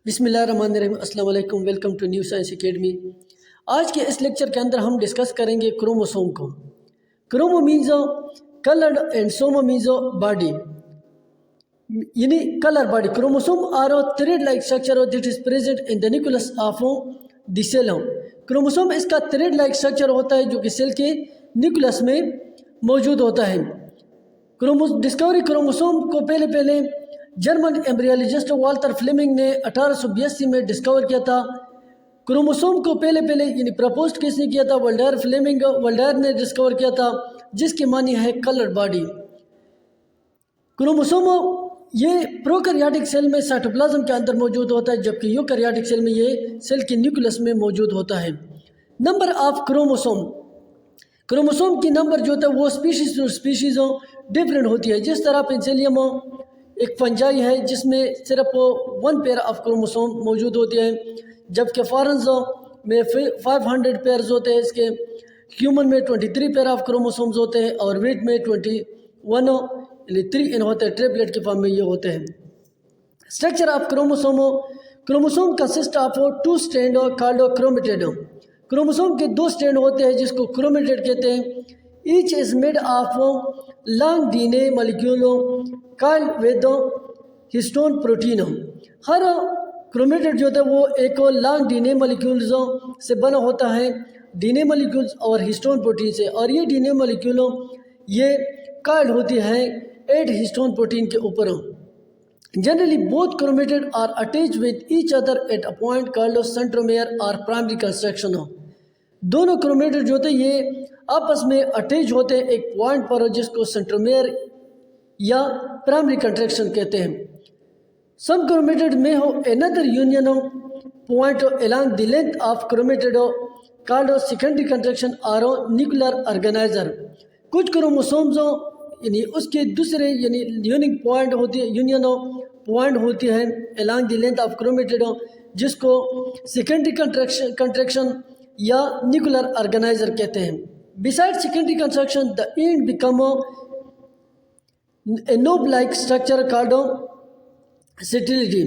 बिस्मिल्लाहिर्रहमानिर्रहीम, अस्सलाम वालेकुम। Welcome to new science academy. आज के इस लेक्चर के अंदर हम डिस्कस करेंगे क्रोमोसोम को। Chromo means coloured and somo means body, यानी colour body. Chromosome are thread like structure that is present in the nucleus of the cell. Chromosome इसका थ्रेड लाइक स्ट्रक्चर होता है जो कि सेल के न्यूक्लियस में मौजूद होता है। डिस्कवरी क्रोमोसोम को पहले जर्मन एम्ब्रियोलॉजिस्ट वाल्टर फ्लेमिंग ने 1882 में डिस्कवर किया था। क्रोमोसोम को पहले यानी प्रपोज किसने किया था? वल्डेयर ने डिस्कवर किया था, जिसकी मानी है कलर बॉडी। क्रोमोसोम ये प्रोकैरियोटिक सेल में साइटोप्लाज्म के अंदर मौजूद होता है, जबकि यूकैरियोटिक सेल में ये सेल के न्यूक्लियस में मौजूद होता है। नंबर ऑफ क्रोमोसोम की नंबर जो होता है वो स्पीशीज टू स्पीशीज डिफरेंट होती है। जिस तरह पेंसिलियम एक फंजाई है जिसमें सिर्फ 1 पेयर ऑफ क्रोमोसोम मौजूद होती है, जबकि फॉरेंस में 500 पेयर्स होते हैं। इसके ह्यूमन में 23 पेयर ऑफ क्रोमोसोम्स होते हैं और वीट में 21 यानी 3 होते हैं। ट्रिपलेट के फॉर्म में ये होते हैं। Structure of chromosome consist of 2 strand called chromatid. Chromosome के 2 स्ट्रैंड होते हैं जिसको क्रोमेटिड कहते हैं। Each is made of long DNA molecule called with histone protein. Her chromatid जो होता है वो एक लॉन्ग डीएनए मॉलिक्यूल्स से बना होता है, डीएनए मॉलिक्यूल्स और हिस्टोन प्रोटीन से। और ये डीएनए मॉलिक्यूल ये कॉल्ड होती है 8 हिस्टोन प्रोटीन के ऊपर। Generally both chromatid are attached with each other at a point called centromere और प्राइमरी कंस्ट्रक्शन। दोनों क्रोमेटिड जो होते हैं ये आपस में अटैच होते हैं एक पॉइंट पर, जिसको सेंट्रोमेयर या प्राइमरी कंट्रैक्शन कहते हैं। सम क्रोमेटिड में हो another union point along the length of chromatid called secondary contraction और न्यूक्लियर ऑर्गेनाइजर। कुछ क्रोमोसोम्स यानी उसके दूसरे यानी यूनिक पॉइंट होती है, यूनियन पॉइंट होती है along the length of chromatid, जिसको सेकेंडरी कंट्रैक्शन या न्यूक्लियर ऑर्गेनाइजर कहते हैं। Besides secondary construction, the end become a knob-like structure called satellite.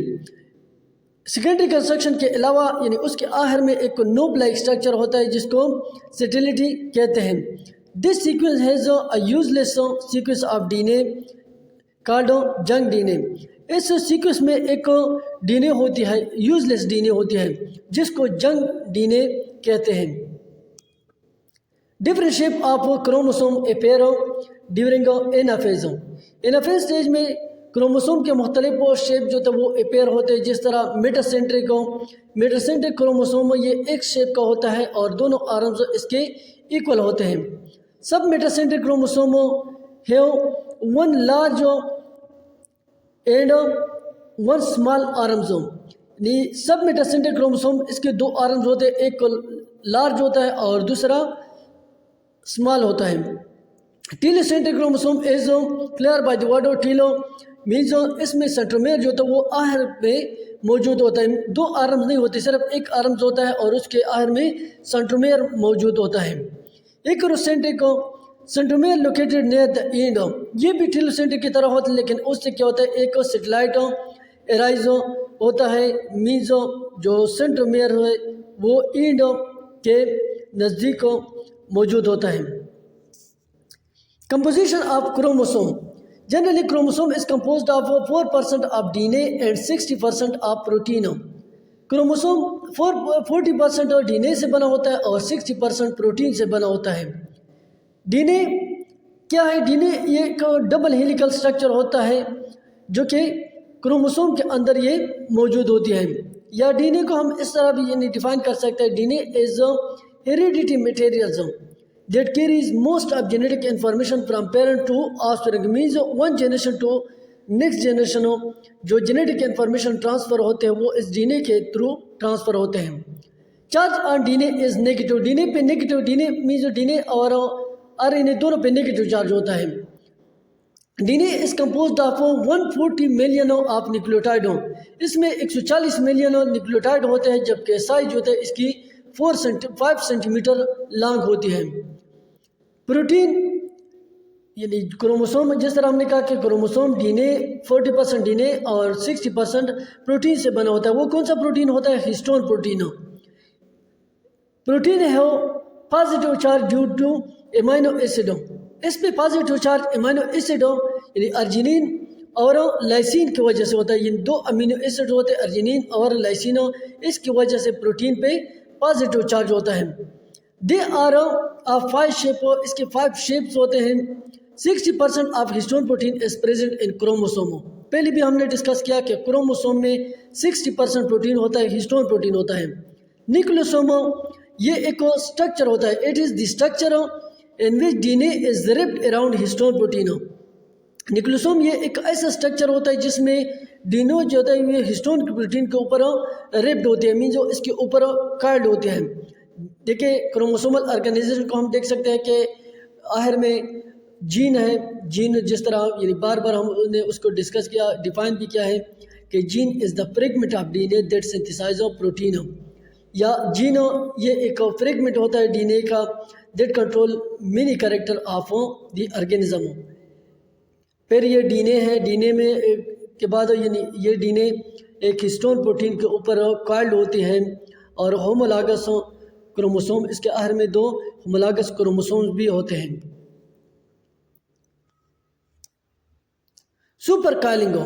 Secondary construction के अलावा यानी उसके आखिर में एक नोब लाइक स्ट्रक्चर होता है जिसको सेटिलिटी कहते हैं। This sequence has a useless sequence of DNA called junk DNA. इस सीक्वेंस में एक डीएनए होती है, यूजलेस डीएनए होती है, जिसको जंक डीएनए कहते हैं। Different shape of chromosome appear during anaphase. Anaphase stage में क्रोमोसोम के मुख्तलिफ शेप जो थे वो अपेयर होते हैं। जिस तरह मेटासेंट्रिक क्रोमोसोम ये एक शेप का होता है और दोनों आर्म्स इसके इक्वल होते हैं। सब metacentric chromosome have 1 large and 1 small arms. सब मेटासेंट्रिक क्रोमोसोम इसके 2 आर्म्स होते हैं, एक लार्ज होता है और दूसरा स्मॉल होता है। Telocentric chromosome is clear by the word telo means इसमें सेंट्रोमेयर जो होता है वो आखिर में मौजूद होता है। 2 आर्म्स नहीं होते, सिर्फ एक आर्म्स होता है और उसके आखिर में सेंट्रोमेयर मौजूद होता है। Acrocentric centromere located near the end. ये भी टीलोसेंट्रिक की तरह होता है, लेकिन उससे क्या होता है एक सेटेलाइट एराइज होता है। मीन्स जो सेंट्रोमेयर है वो एंड के नज़दीक मौजूद होता है। Composition of chromosome. Generally chromosome is composed of 4% of DNA and 60% of protein. Chromosome 40% और डीएनए से बना होता है और 60% प्रोटीन से बना होता है। डीएनए क्या है? डीएनए ये एक डबल हेलिकल स्ट्रक्चर होता है जो कि क्रोमोसोम के अंदर ये मौजूद होती है। या डीएनए को हम इस तरह भी यानी डिफाइन कर सकते हैं, DNA is heredity materials that carries most of genetic information from parent to offspring। means one generation to next generation जो जेनेटिक इन्फॉर्मेशन ट्रांसफ़र होते हैं वो इस डीएनए के थ्रू ट्रांसफ़र होते हैं। Charge on DNA is negative. DNA पे negative, DNA means DNA और आरएनए दोनों पे नेगेटिव चार्ज होता है। DNA is composed of 140 million of nucleotide. इसमें 140 मिलियन न्यूक्लियोटाइड होते हैं, जबकि साइज होता है इसकी 5 सेंटीमीटर लॉन्ग होती है। प्रोटीन यानी क्रोमोसोम, जिस तरह हमने कहा कि क्रोमोसोम डीएनए 40% डीएनए और 60% प्रोटीन से बना होता है। वो कौन सा प्रोटीन होता है? Histone protein. प्रोटीन है वो positive charge due to amino acid. इस पे पॉजिटिव चार्ज एमाइनो एसिड यानी अर्जिनिन और लाइसिन की वजह से होता है। ये दो अमीनो एसिड होते हैं, अर्जिनिन और लाइसिन, इसकी वजह से प्रोटीन पे पॉजिटिव चार्ज होता है। दे आर ऑफ 5 शेप, इसके 5 शेप्स होते हैं। 60% of histone protein is present in chromosome. पहले भी हमने डिस्कस किया कि क्रोमोसोम में 60% प्रोटीन होता है, हिस्टोन प्रोटीन होता है। न्यूक्लियोसोम ये एक स्ट्रक्चर होता है, it is the structure in which DNA is ripped around histone protein. Nucleosome ये एक ऐसा स्ट्रक्चर होता है जिसमें डीएनए जो होता है ये हिस्टोन प्रोटीन के ऊपर रिप्ड होते हैं, मीन जो इसके ऊपर कार्ड होते हैं। देखिए क्रोमोसोमल ऑर्गेनाइजेशन को हम देख सकते हैं कि आखिर में जीन है। जीन जिस तरह यानी बार बार हमने उसको डिस्कस किया, डिफाइन भी किया है कि gene is the fragment of DNA that synthesize of protein. या जीन ये एक फ्रेगमेंट होता है डीएनए का that control many character of the organism. फिर ये डीएनए है, डीएनए में के बाद यानी ये डीएनए एक हिस्टोन प्रोटीन के ऊपर कॉइल्ड होते हैं और होमोलॉगस क्रोमोसोम, इसके आखिर में 2 होमोलॉगस क्रोमोसोम्स भी होते हैं। Supercoiling,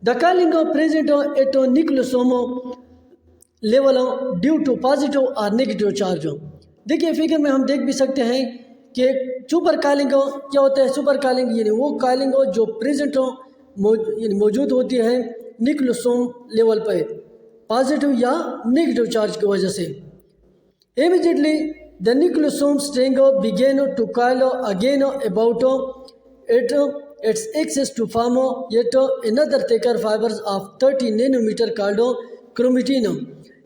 the coiling present at nucleosome level due to positive और नेगेटिव चार्ज। देखिए फिगर में हम देख भी सकते हैं कि सुपर काइलिंग क्या होता है। सुपर काइलिंग यानी वो काइलिंग जो प्रेजेंट यानी मौजूद होती है न्यूक्लियोसोम लेवल पर पॉजिटिव या नेगेटिव चार्ज की वजह से। Immediately the nucleosome string begin to coil again about its access to form yet another thicker fibers of 30 nanometer called chromatin।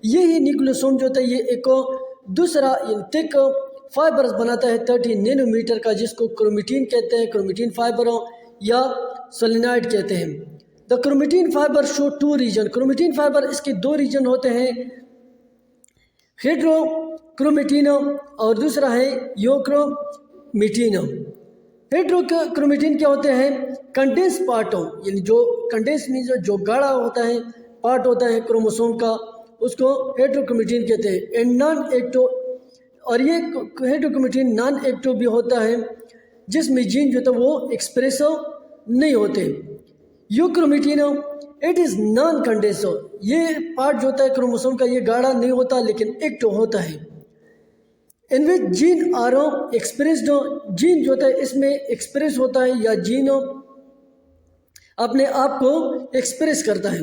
यही न्यूक्लियोसोम जो होता है ये एक दूसरा थिक फाइबर्स बनाता है 30 नैनोमीटर का, जिसको क्रोमेटिन कहते हैं, क्रोमेटिन फाइबर या सोलिनॉइड कहते हैं। The chromatin fibre show 2 region, chromatin fibre इसके 2 रीजन होते हैं, हेट्रोक्रोमेटिन और दूसरा है यूक्रोमेटिन। हेट्रोक्रोमेटिन क्या होते हैं? कंडेंस पार्ट यानी जो कंडेंस मीन्स जो गाढ़ा होता है पार्ट होता है क्रोमोसोम का, उसको हेट्रोक्रोमेटिन कहते हैं। एंड नॉन एक्टिव, और ये हेट्रोक्रोमेटिन नॉन एक्टिव भी होता है जिसमें जीन जो था वो एक्सप्रेस नहीं होते। Euchromatin it is non condenser, ये पार्ट जो होता है क्रोमोसोम का ये गाढ़ा नहीं होता लेकिन एक्टिव होता है। इन विच जीन आर एक्सप्रेस्ड, जीन जो होता है इसमें एक्सप्रेस होता है या जीन अपने आप को एक्सप्रेस करता है।